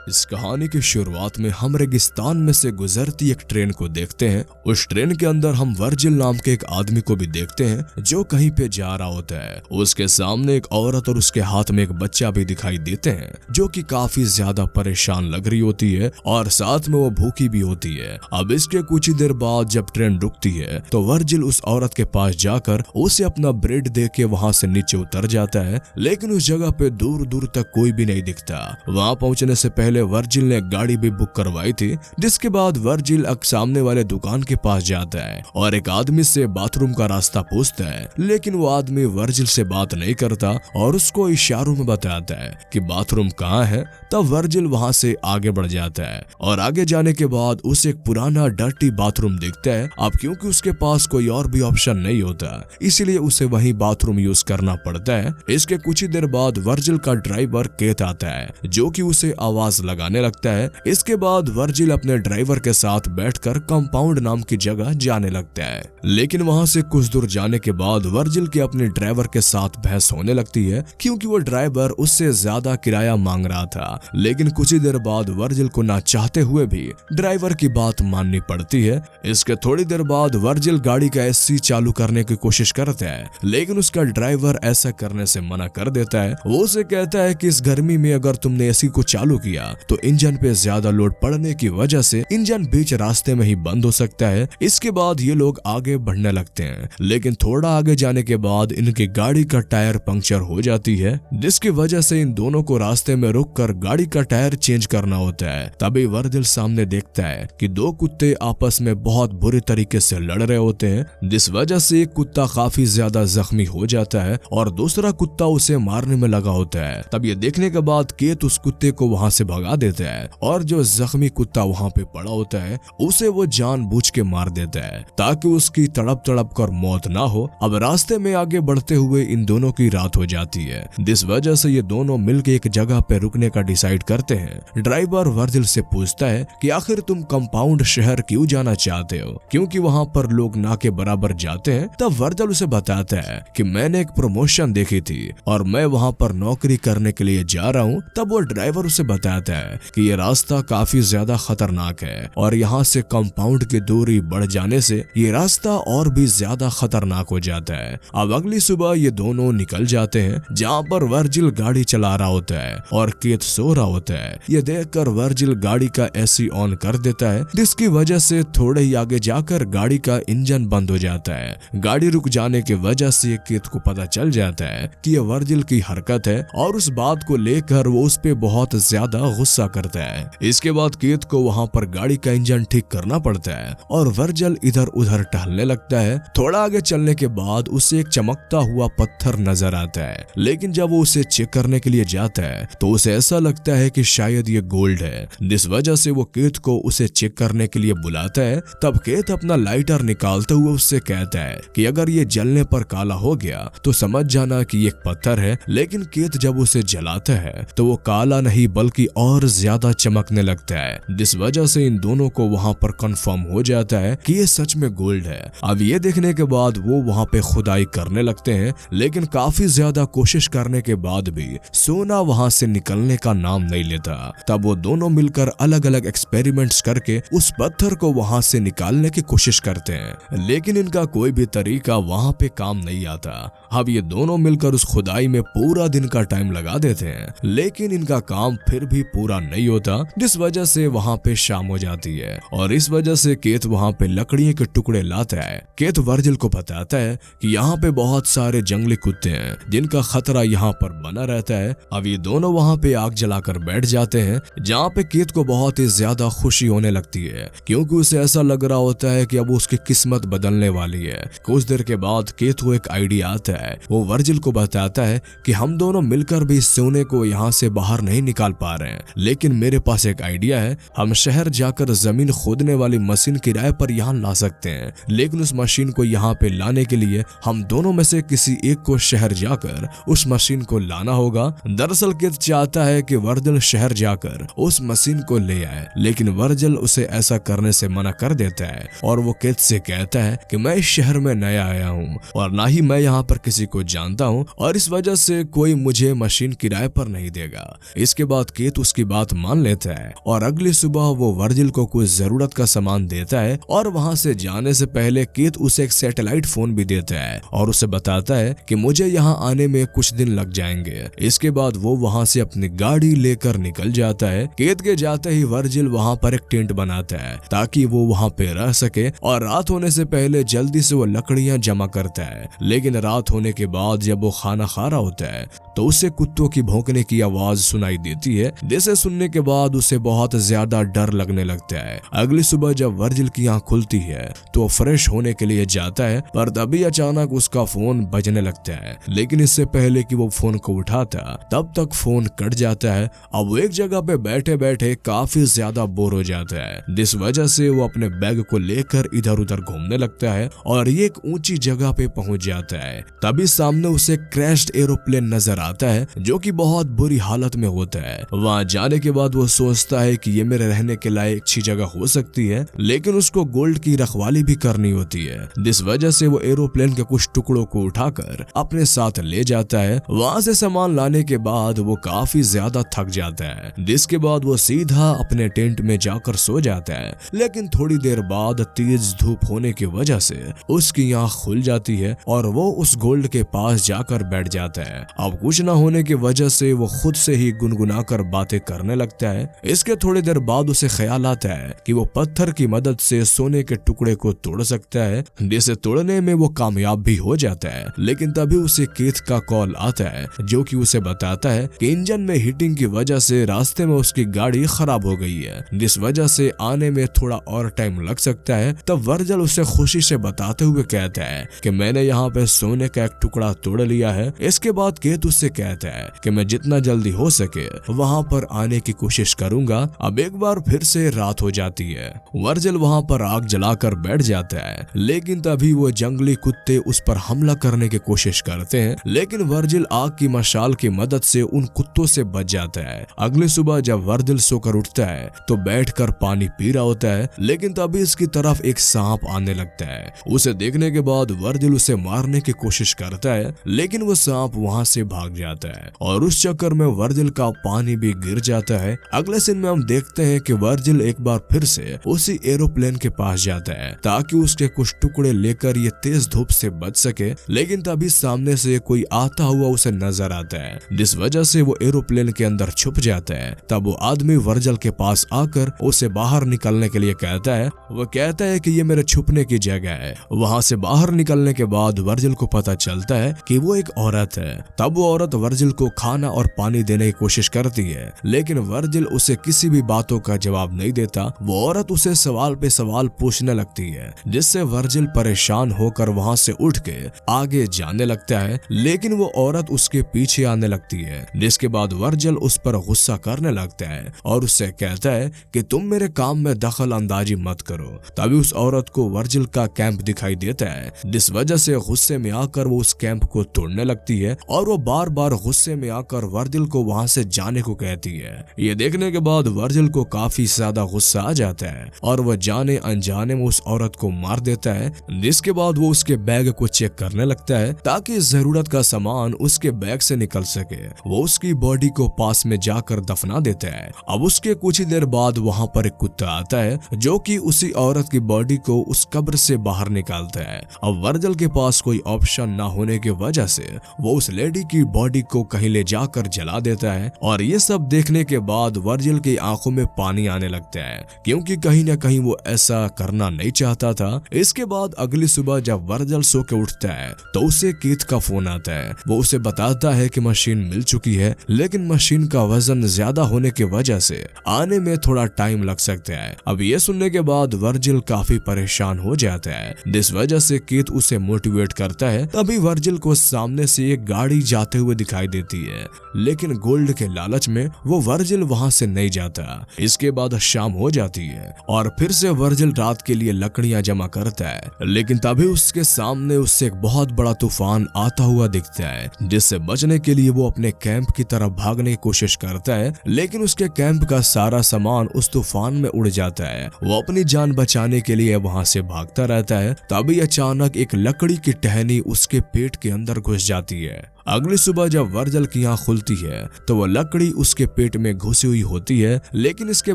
इस कहानी की शुरुआत में हम रेगिस्तान में से गुजरती एक ट्रेन को देखते हैं। उस ट्रेन के अंदर हम वर्जिल नाम के एक आदमी को भी देखते हैं जो कहीं पे जा रहा होता है। उसके सामने एक औरत और उसके हाथ में एक बच्चा भी दिखाई देते हैं जो कि काफी ज्यादा परेशान लग रही होती है और साथ में वो भूखी भी होती है। अब इसके कुछ ही देर बाद जब ट्रेन रुकती है तो वर्जिल उस औरत के पास जाकर उसे अपना ब्रेड दे के वहाँ से नीचे उतर जाता है, लेकिन उस जगह पे दूर दूर तक कोई भी नहीं दिखता। वहाँ पहुंचने से पहले वर्जिल ने गाड़ी भी बुक करवाई थी, जिसके बाद वर्जिल सामने वाले दुकान के पास जाता है और एक आदमी से बाथरूम का रास्ता पूछता है, लेकिन वो आदमी वर्जिल से बात नहीं करता और उसको इशारों में बताता है कि बाथरूम कहाँ है। तब वर्जिल वहाँ से आगे बढ़ जाता है और आगे जाने के बाद उसे एक पुराना डर्टी बाथरूम दिखता है। अब क्योंकि उसके पास कोई और भी ऑप्शन नहीं होता, इसीलिए उसे वही बाथरूम यूज करना पड़ता है। इसके कुछ ही देर बाद वर्जिल का ड्राइवर केत आता है जो कि उसे आवाज लगाने लगता है। इसके बाद वर्जिल अपने ड्राइवर के साथ बैठकर कंपाउंड नाम की जगह जाने लगता है, लेकिन वहां से कुछ दूर जाने के बाद वर्जिल के अपने ड्राइवर के साथ बहस होने लगती है क्योंकि वो ड्राइवर उससे ज्यादा किराया मांग रहा था। लेकिन कुछ ही देर बाद वर्जिल को ना चाहते हुए भी ड्राइवर की बात माननी पड़ती है। इसके थोड़ी देर बाद वर्जिल गाड़ी का एसी चालू करने की कोशिश करता है, लेकिन उसका ड्राइवर ऐसा करने से मना कर देता है। वो उसे कहता है कि इस गर्मी में अगर तुमने एसी को चालू किया तो इंजन पे ज्यादा लोड पड़ने की वजह से इंजन बीच रास्ते में ही बंद हो सकता है। इसके बाद ये लोग आगे बढ़ने लगते हैं, लेकिन थोड़ा आगे जाने के बाद इनकी गाड़ी का टायर पंक्चर हो जाती है, जिसकी वजह से इन दोनों को रास्ते में रुककर गाड़ी का टायर चेंज करना होता है। तभी वर्जिल सामने देखता है कि दो कुत्ते आपस में बहुत बुरी तरीके से लड़ रहे होते हैं, जिस वजह से एक कुत्ता काफी ज्यादा जख्मी हो जाता है और दूसरा कुत्ता उसे मारने में लगा होता है। तब ये देखने के बाद केत उस कुत्ते को वहां से भगा देता है और जो जख्मी कुत्ता वहां पे पड़ा होता है उसे वो जानबूझ के मार देता है ताकि उसकी तड़प तड़प कर मौत ना हो। अब रास्ते में आगे बढ़ते हुए इन दोनों की रात हो जाती है, जिस वजह से ये दोनों मिलकर एक जगह पे रुकने का डिसाइड करते हैं। ड्राइवर वर्जिल से पूछता है कि आखिर तुम कंपाउंड शहर क्यों जाना चाहते हो, क्योंकि वहाँ पर लोग ना के बराबर जाते हैं। तब वर्जिल उसे बताता है कि मैंने एक प्रमोशन देखी थी और मैं वहाँ पर नौकरी करने के लिए जा रहा हूँ। तब वो ड्राइवर उसे बताता है कि ये रास्ता काफी ज्यादा खतरनाक है और यहाँ से कंपाउंड की दूरी बढ़ जाने से ये रास्ता और भी ज्यादा खतरनाक हो जाता है। अब अगली सुबह ये दोनों निकल जाते हैं, जहाँ पर वर्जिल गाड़ी चला रहा होता है और केत सो रहा होता है। ये देखकर वर्जिल गाड़ी का एसी ऑन कर देता है, जिसकी वजह से थोड़े ही आगे जाकर गाड़ी का इंजन बंद हो जाता है। गाड़ी रुक जाने की वजह से केत को पता चल जाता है कि ये वर्जिल की हरकत है और उस बात को लेकर वो उस पे बहुत ज्यादा गुस्सा करता है। इसके बाद केत को वहाँ पर गाड़ी का इंजन ठीक करना पड़ता है और वर्जिल इधर उधर टहलने लगता है। थोड़ा आगे चलने के बाद उसे एक चमकता हुआ पत्थर नजर आता है, लेकिन जब वो उसे चेक करने के लिए जाता है तो उसे ऐसा लगता है कि शायद ये गोल्ड है, जिस वजह से वो केत को उसे चेक करने के लिए बुलाता है। तब केत अपना लाइटर निकालते हुए उससे कहता है कि अगर ये जलने पर काला हो गया तो समझ जाना कि ये एक पत्थर है। लेकिन केत जब उसे जलाता है तो वो काला नहीं बल्कि और ज्यादा चमकने लगता है, जिस वजह से इन दोनों को वहाँ पर कंफर्म हो जाता है कि ये सच में गोल्ड है। अब ये देखने के बाद वो वहाँ पे खुदाई करने लगते हैं, लेकिन काफी ज्यादा कोशिश करने के बाद भी सोना वहाँ से निकलने का नाम नहीं लेता। तब वो दोनों मिलकर अलग अलग एक्सपेरिमेंट्स करके उस पत्थर को वहाँ से निकालने की कोशिश करते हैं, लेकिन इनका कोई भी तरीका वहाँ पे काम नहीं आता। अब ये दोनों मिलकर उस खुदाई में पूरा दिन का टाइम लगा देते हैं, लेकिन इनका काम फिर भी पूरा नहीं होता, जिस वजह से वहाँ पे शाम हो जाती है और इस वजह से केत वहाँ पे लकड़ियों के टुकड़े लाता है। केत वर्जिल को बताता है कि यहाँ पे बहुत सारे जंगली कुत्ते हैं जिनका खतरा यहाँ पर बना रहता है। अब ये दोनों वहाँ पे आग जलाकर बैठ जाते हैं, जहाँ पे केत को बहुत ही ज्यादा खुशी होने लगती है क्योंकि उसे ऐसा लग रहा होता है कि अब उसकी किस्मत बदलने वाली है। कुछ देर के बाद केत को एक आइडिया आता है। वो वर्जिल को बताता है कि हम दोनों मिलकर भी सोने को यहाँ से बाहर नहीं निकाल पा रहे हैं, लेकिन मेरे पास एक आइडिया है। हम शहर जाकर जमीन खोदने वाली मशीन किराए पर यहाँ ला सकते हैं, लेकिन उस मशीन को यहाँ पे लाने के लिए हम दोनों में से किसी एक को शहर जाकर उस मशीन को लाना होगा। दरअसल केत चाहता है कि वर्जिल शहर जाकर उस मशीन को ले आए, लेकिन वर्जिल उसे ऐसा करने से मना कर देता है और वो केत से कहता है कि मैं इस शहर में नया आया हूँ और ना ही मैं यहाँ पर किसी को जानता हूँ और इस वजह से कोई मुझे मशीन किराए पर नहीं देगा। इसके बाद केत उसकी बात मान लेता है और अगली सुबह वो वर्जिल को कुछ जरूरत का सामान देता है और वहाँ से जाने से पहले केत उसे एक सैटेलाइट फोन भी देता है और उसे बताता है कि मुझे यहाँ आने में कुछ दिन लग जाएंगे। इसके बाद वो वहाँ से अपनी गाड़ी लेकर निकल जाता है। केत के जाते ही वर्जिल वहाँ पर एक टेंट बनाता है ताकि वो वहाँ पे रह सके और रात होने से पहले जल्दी से वो लकड़ियाँ जमा करता है। लेकिन रात होने के बाद जब वो खाना खा रहा होता है तो उसे कुत्तों की भौंकने की आवाज सुनाई देती है, जिसे सुनने के बाद उसे बहुत ज्यादा डर लगने लगता है। अगली सुबह जब वर्जिल की आंख खुलती है तो फ्रेश होने के लिए जाता है, पर तभी अचानक उसका फोन बजने लगता है। लेकिन इससे पहले कि वो फोन को उठाता तब तक फोन कट जाता है। अब वो एक जगह पे बैठे बैठे काफी ज्यादा बोर हो जाता है, जिस वजह से वो अपने बैग को लेकर इधर उधर घूमने लगता है और ये एक ऊंची जगह पे पहुंच जाता है। तभी सामने उसे क्रैश्ड एरोप्लेन नजर आता है जो कि बहुत बुरी हालत में होता है। वहां जाने के बाद वो सोचता है कि ये मेरे रहने के लायक अच्छी जगह हो सकती है, लेकिन उसको गोल्ड की रखवाली भी करनी होती है, जिस वजह से वो एरोप्लेन के कुछ टुकड़ों को उठाकर अपने साथ ले जाता है। वहां से सामान लाने के बाद वो काफी ज्यादा थक जाता है, जिसके बाद वो सीधा अपने टेंट में जाकर सो जाता है। लेकिन थोड़ी देर बाद तेज धूप होने की वजह से उसकी आंख खुल जाती है और वो उस गोल्ड के पास जाकर बैठ जाता है। अब कुछ न होने की वजह से वो खुद से ही गुनगुनाकर बातें करने लगता है। इसके थोड़ी देर बाद उसे ख्याल आता है कि वो पत्थर की मदद से सोने के टुकड़े को तोड़ सकता है, जिसे तोड़ने में वो कामयाब भी हो जाता है। लेकिन तभी उसे केत का कॉल आता है जो कि उसे बताता है कि इंजन में हीटिंग की वजह से रास्ते में उसकी गाड़ी खराब हो गई है, जिस वजह से आने में थोड़ा और टाइम लग सकता है। तब वर्जिल उसे खुशी से बताते हुए कहता है कि मैंने यहाँ पे सोने का एक टुकड़ा तोड़ लिया है। इसके बाद केत उससे कहता है कि मैं जितना जल्दी हो सके वहाँ पर आने की कोशिश करूंगा। अब एक बार फिर से रात हो जाती है। वर्जिल वहाँ पर आग जलाकर बैठ जाता है, लेकिन तभी वो जंगली कुत्ते उस पर हमला करने की कोशिश करते हैं, लेकिन वर्जिल आग की मशाल की मदद से उन कुत्तों से बच जाता है। अगली सुबह जब वर्जिल सोकर उठता है तो बैठकर पानी पी रहा होता है, लेकिन तभी इसकी तरफ एक सांप आने लगता है। उसे देखने के बाद वर्जिल उसे मारने की कोशिश करता है, लेकिन वो सांप वहाँ से भाग जाता है और उस चक्कर में वर्जिल का पानी भी गिर जाता है। अगले सीन में हम देखते हैं कि वर्जिल एक बार फिर से उसी एरोप्लेन के पास जाता है ताकि उसके कुछ टुकड़े लेकर ये तेज धूप से बच सके, लेकिन तभी सामने से कोई आता हुआ उसे नजर आता है, जिस वजह से वो एरोप्लेन के अंदर छुप जाता है। तब वो आदमी वर्जिल के पास आकर उसे बाहर निकलने के लिए कहता है। वो कहता है कि ये मेरे छुपने की जगह है। वहाँ से बाहर निकलने के बाद वर्जिल को पता चलता है कि वो एक औरत है। तब वो औरत वर्जिल को खाना और पानी देने की कोशिश करती है, लेकिन वर्जिल उसे किसी भी बातों का जवाब नहीं देता। वो औरत उसे सवाल पे सवाल पूछने लगती है, जिससे वर्जिल परेशान होकर वहाँ से उठ के आगे जाने लगता है, लेकिन वो औरत उसके पीछे आने लगती है, जिसके बाद वर्जिल उस पर गुस्सा करने लगता है और उससे कहता है कि तुम मेरे काम में दखल अंदाजी मत करो। तभी उस औरत को वर्जिल का कैंप दिखाई देता है, जिस वजह से गुस्से में आकर वो उस कैंप को तोड़ने लगती है और वो बार बार गुस्से में आकर वर्जिल को वहां से जाने को कहती है। ये देखने के बाद वर्जिल को काफी ज्यादा गुस्सा आ जाता है और वह जाने अनजाने में उस औरत को मार देता है, जिसके बाद वो उसके बैग को चेक करने लगता है ताकि जरूरत का सामान उसके बैग से निकल सके। वो उसकी बॉडी को पास में जाकर दफना देता है। अब उसके कुछ ही देर बाद वहाँ पर एक कुत्ता आता है जो कि उसी औरत की बॉडी को उस कब्र से बाहर निकालता है। अब वर्जिल के पास कोई ऑप्शन न होने की वजह से वो उस लेडी की बॉडी को कहीं ले जाकर जला देता है और ये सब देखने के बाद वर्जिल की आंखों में पानी आने लगता है, क्योंकि कहीं न कहीं वो ऐसा करना नहीं चाहता था। इसके बाद अगली सुबह जब वर्जिल सो के उठता है तो उसे केत का फोन आता है। वो उसे बताता है कि मशीन मिल चुकी है, लेकिन मशीन का वजन ज्यादा होने की वजह से आने में थोड़ा टाइम लग सकता है। अब ये सुनने के बाद वर्जिल काफी परेशान हो जाता है, जिस वजह से केत उसे मोटिवेट करता है। तभी वर्जिल को सामने से एक गाड़ी जाते हुए दिखाई देती है, लेकिन गोल्ड के लालच में वो वर्जिल वहां से नहीं जाता। इसके बाद शाम हो जाती है और फिर से वर्जिल रात के लिए लकड़ियां जमा करता है, लेकिन तभी उसके सामने उससे एक बहुत बड़ा तूफान आता हुआ दिखता है, जिससे बचने के लिए वो अपने कैंप की तरफ भागने की कोशिश करता है, लेकिन उसके कैंप का सारा सामान उस तूफान में उड़ जाता है। वो अपनी जान बचाने के लिए वहां से भागता रहता है। तभी अचानक एक लकड़ी की टहनी उसके के पेट के अंदर घुस जाती है। अगली सुबह जब वर्जल की आंख खुलती है तो वह लकड़ी उसके पेट में घुसी हुई होती है, लेकिन इसके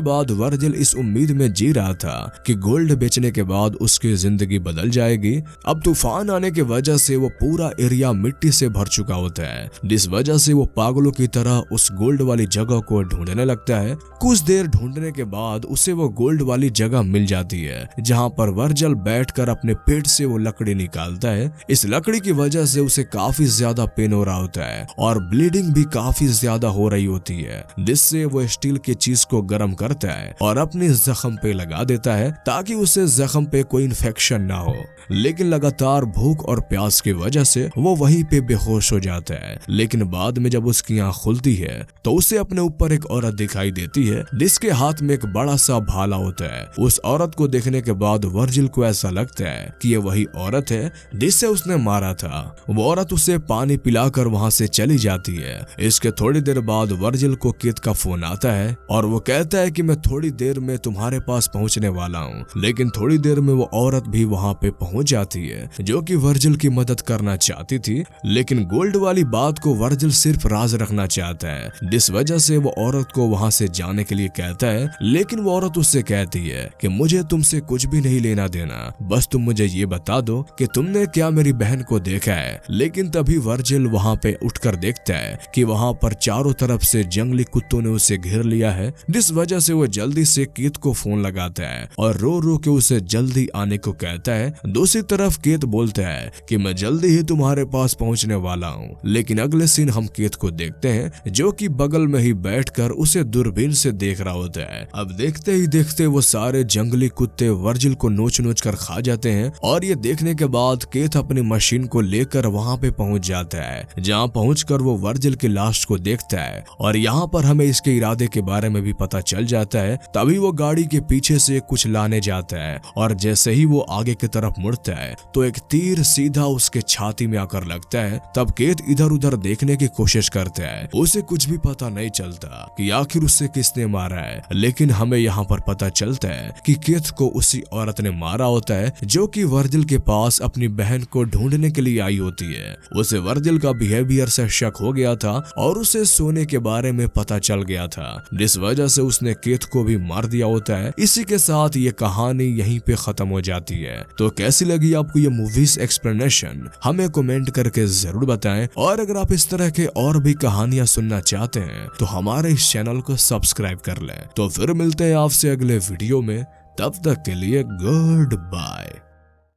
बाद वर्जल इस उम्मीद में जी रहा था कि गोल्ड बेचने के बाद उसकी जिंदगी बदल जाएगी। अब तूफान आने की वजह से वो पूरा एरिया मिट्टी से भर चुका होता है, जिस वजह से वो पागलों की तरह उस गोल्ड वाली जगह को ढूंढने लगता है। कुछ देर ढूंढने के बाद उसे वो गोल्ड वाली जगह मिल जाती है, जहाँ पर वर्जल बैठकर अपने पेट से वो लकड़ी निकालता है। इस लकड़ी की वजह से उसे काफी ज्यादा पेन हो रहा होता है और ब्लीडिंग भी काफी ज्यादा हो रही होती है, जिससे वो स्टील की चीज को गर्म करता है और अपने जख्म पे लगा देता है ताकि उसे जख्म पे कोई इन्फेक्शन ना हो। लेकिन लगातार भूख और प्यास की वजह से वो वहीं पे बेहोश हो जाता है। लेकिन बाद में जब उसकी आंख खुलती है तो उसे अपने ऊपर एक औरत दिखाई देती है, जिसके हाथ में एक बड़ा सा भाला होता है। उस औरत को देखने के बाद वर्जिल को ऐसा लगता है कि ये वही औरत है जिससे उसने मारा था। वो औरत उसे पानी पिलाकर वहाँ से चली जाती है। इसके थोड़ी देर बाद वर्जिल को केत का फोन आता है और वो कहता है कि मैं थोड़ी देर में तुम्हारे पास पहुँचने वाला हूँ। लेकिन थोड़ी देर में वो औरत भी वहाँ पे पहुँच जाती है, जो कि वर्जिल की मदद करना चाहती थी। लेकिन गोल्ड वाली बात को वर्जिल सिर्फ राज रखना चाहता है, जिस वजह से वो औरत को वहाँ से जाने के लिए कहता है। लेकिन वो औरत उससे कहती है कि मुझे तुमसे कुछ भी नहीं लेना देना, बस तुम मुझे ये बता दो कि तुमने क्या मेरी बहन को देखा है। लेकिन तभी वर्जिल वहाँ पे उठकर देखता है कि वहाँ पर चारों तरफ से जंगली कुत्तों ने उसे घेर लिया है, जिस वजह से वो जल्दी से केत को फोन लगाता है और रो रो के उसे जल्दी आने को कहता है। दूसरी तरफ केत बोलता है कि मैं जल्दी ही तुम्हारे पास पहुंचने वाला हूँ। लेकिन अगले सीन हम केत को देखते हैं, जो कि बगल में ही बैठकर उसे दूरबीन से देख रहा होता है। अब देखते ही देखते वो सारे जंगली कुत्ते वर्जिल को नोच नोच कर खा जाते हैं और ये देखने के बाद केत अपनी मशीन को लेकर वहाँ पे पहुंच जाता है, जहाँ पहुंचकर वो वर्जिल की लाश को देखता है और यहाँ पर हमें इसके इरादे के बारे में भी पता चल जाता है। तभी वो गाड़ी के पीछे से कुछ लाने जाता है और जैसे ही वो आगे की तरफ मुड़ता है तो एक तीर सीधा उसके छाती में आकर लगता है। तब केत इधर उधर देखने की कोशिश करता है, उसे कुछ भी पता नहीं चलता कि आखिर उससे किसने मारा है। लेकिन हमें यहाँ पर पता चलता है कि केत को उसी औरत ने मारा होता है, जो कि वर्जिल के पास अपनी बहन को ढूंढने के लिए आई होती है। उसे वर्जिल का बिहेवियर से शक हो गया था और उसे सोने के बारे में पता चल गया था, जिस वजह से उसने केत को भी मार दिया होता है। इसी के साथ ये कहानी यहीं पे खत्म हो जाती है। तो कैसी लगी आपको ये मूवीज एक्सप्लेनेशन, हमें कमेंट करके जरूर बताएं। और अगर आप इस तरह के और भी कहानियां सुनना चाहते हैं तो हमारे इस चैनल को सब्सक्राइब कर लें। तो फिर मिलते हैं आपसे अगले वीडियो में, तब तक के लिए गुड बाय।